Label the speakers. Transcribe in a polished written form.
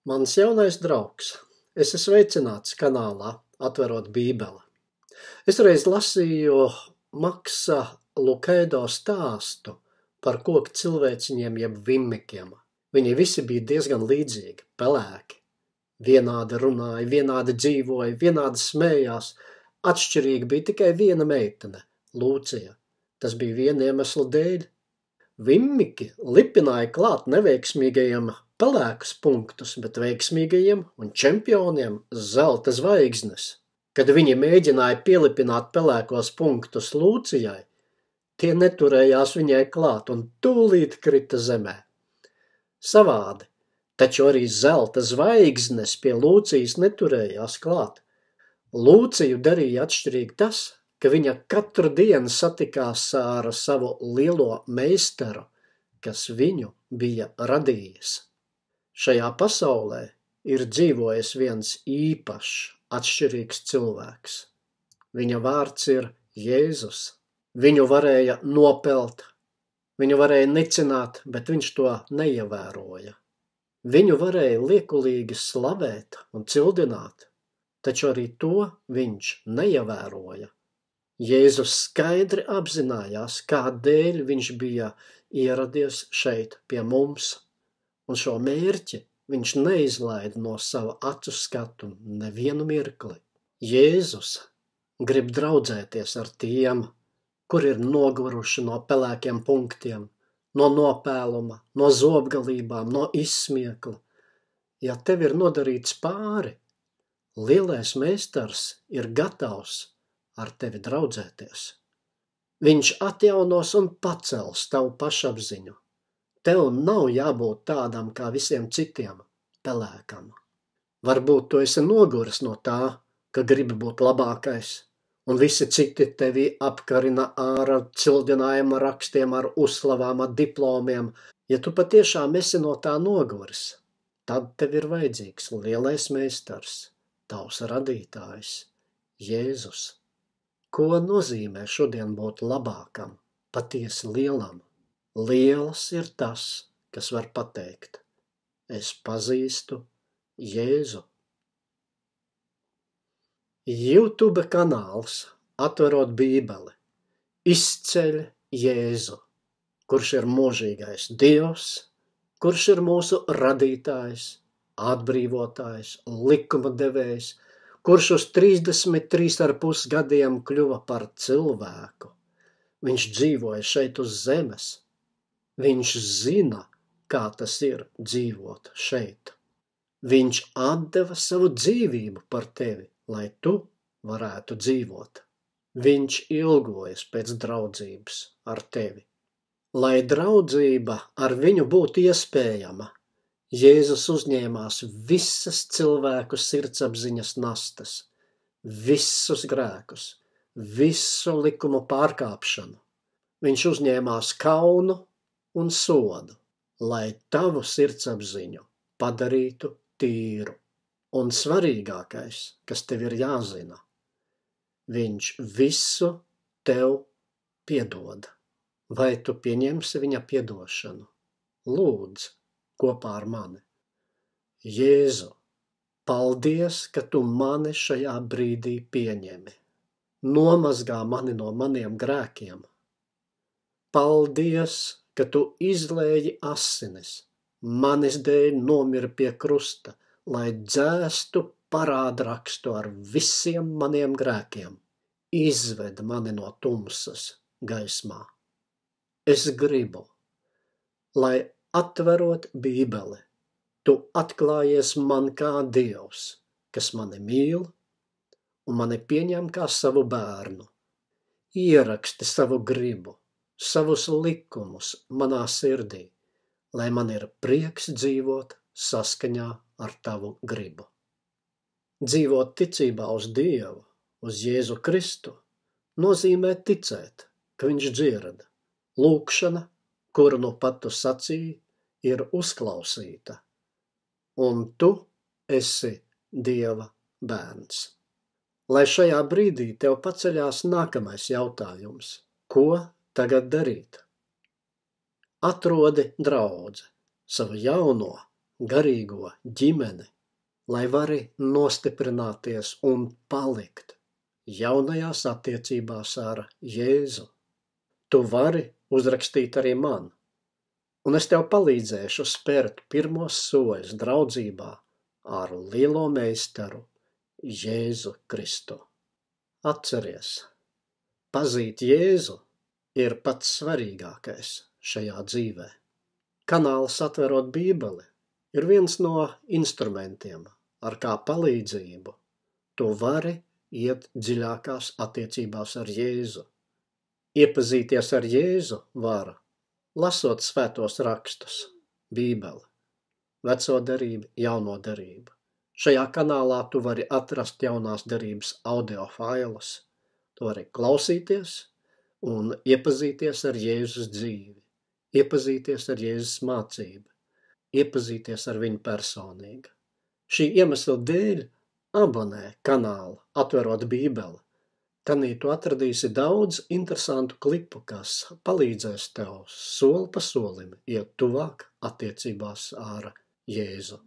Speaker 1: Mans jaunais draugs, esi sveicināts kanālā Atverot Bībeli. Es reiz lasīju Maksa Lukeido stāstu par koku cilvēciņiem jeb vimmikiem. Viņi visi bija diezgan līdzīgi, pelēki. Vienādi runāja, vienādi dzīvoja, vienādi smējās. Atšķirīgi bija tikai viena meitene, Lūcija. Tas bija viena iemesla dēļ. Vimmiki lipināja klāt neveiksmīgajiem pelēkus punktus, bet veiksmīgajiem un čempioniem zelta zvaigznes. Kad viņi mēģināja pielipināt pelēkos punktus Lūcijai, tie neturējās viņai klāt un tūlīt krita zemē. Savādi, taču arī zelta zvaigznes pie Lūcijas neturējās klāt. Lūciju darīja atšķirīgi tas, ka viņa katru dienu satikās ar savu lielo meistaru, kas viņu bija radījis. Šajā pasaulē ir dzīvojis viens īpašs, atšķirīgs cilvēks. Viņa vārds ir Jēzus. Viņu varēja nopelt, viņu varēja nicināt, bet viņš to neievēroja. Viņu varēja liekulīgi slavēt un cildināt, taču arī to viņš neievēroja. Jēzus skaidri apzinājās, kādēļ viņš bija ieradies šeit pie mums, un šo mērķi viņš neizlaida no sava acu skatu nevienu mirkli. Jēzus grib draudzēties ar tiem, kur ir noguruši no pelēkiem punktiem, no nopēluma, no zobgalībām, no izsmiekla. Ja tev ir nodarīts pāri, lielais meistars ir gatavs ar tevi draudzēties. Viņš atjaunos un pacels tavu pašapziņu. Tev nav jābūt tādam kā visiem citiem, pelēkam. Varbūt tu esi noguris no tā, ka gribi būt labākais, un visi citi tevi apkarina ar cildinājuma rakstiem, ar uzslavām, ar diplomiem. Ja tu patiešām esi no tā noguris, tad tev ir vajadzīgs lielais meistars, tavs radītājs, Jēzus. Ko nozīmē šodien būt labākam, patiesi lielam? Liels ir tas, kas var pateikt: es pazīstu Jēzu. YouTube kanāls Atverot Bībeli izceļ Jēzu, kurš ir mūžīgais Dievs, kurš ir mūsu radītājs, atbrīvotājs, likuma devējs, kurš uz 33,5 gadiem kļuva par cilvēku. Viņš dzīvoja šeit uz zemes. Viņš zina, kā tas ir dzīvot šeit. Viņš atdeva savu dzīvību par tevi, lai tu varētu dzīvot. Viņš ilgojas pēc draudzības ar tevi. Lai draudzība ar viņu būtu iespējama, Jēzus uzņēmās visas cilvēku sirdsapziņas nastas, visus grēkus, visu likumu pārkāpšanu. Viņš uzņēmās kaunu un sodu, lai tavu sirdsapziņu padarītu tīru. Un svarīgākais, kas tev ir jāzina, viņš visu tev piedod. Vai tu pieņemsi viņa piedošanu? Lūdzu kopā ar mani. Jēzu, paldies, ka tu mani šajā brīdī pieņemi. Nomazgā mani no maniem grēkiem. Paldies, ka tu izlēji asinis, manis dēļ nomira pie krusta, lai dzēstu parādrakstu ar visiem maniem grēkiem. Izved mani no tumsas gaismā. Es gribu, lai atverot Bībeli, tu atklājies man kā Dievs, kas mani mīl un mani pieņem kā savu bērnu. Ieraksti savu gribu, savus likumus manā sirdī, lai man ir prieks dzīvot saskaņā ar tavu gribu. Dzīvot ticībā uz Dievu, uz Jēzu Kristu, nozīmē ticēt, ka viņš dzird. Lūkšana, kuru nu pat tu sacīji, ir uzklausīta, un tu esi Dieva bērns. Lai šajā brīdī tev paceļās nākamais jautājums: ko tagad darīt? Atrodi draudzi, savu jauno, garīgo ģimeni, lai vari nostiprināties un palikt jaunajās attiecībās ar Jēzu. Tu vari uzrakstīt arī man, un es tev palīdzēšu spērt pirmos soļus draudzībā ar lielo meistaru Jēzu Kristu. Atceries, pazīt Jēzu ir pats svarīgākais šajā dzīvē. Kanāls Atverot Bībeli ir viens no instrumentiem, ar kā palīdzību tu vari iet dziļākās attiecībās ar Jēzu. Iepazīties ar Jēzu var, lasot svētos rakstus, Bībeli, veco derību, jauno derību. Šajā kanālā tu vari atrast jaunās derības audio failus. Tu vari klausīties un iepazīties ar Jēzus dzīvi, iepazīties ar Jēzus mācību, iepazīties ar viņu personīgi. Šī iemesla dēļ abonē kanālu Atverot Bībeli. Tanī tu atradīsi daudz interesantu klipu, kas palīdzēs tev soli pa solim iet tuvāk attiecībās ar Jēzu.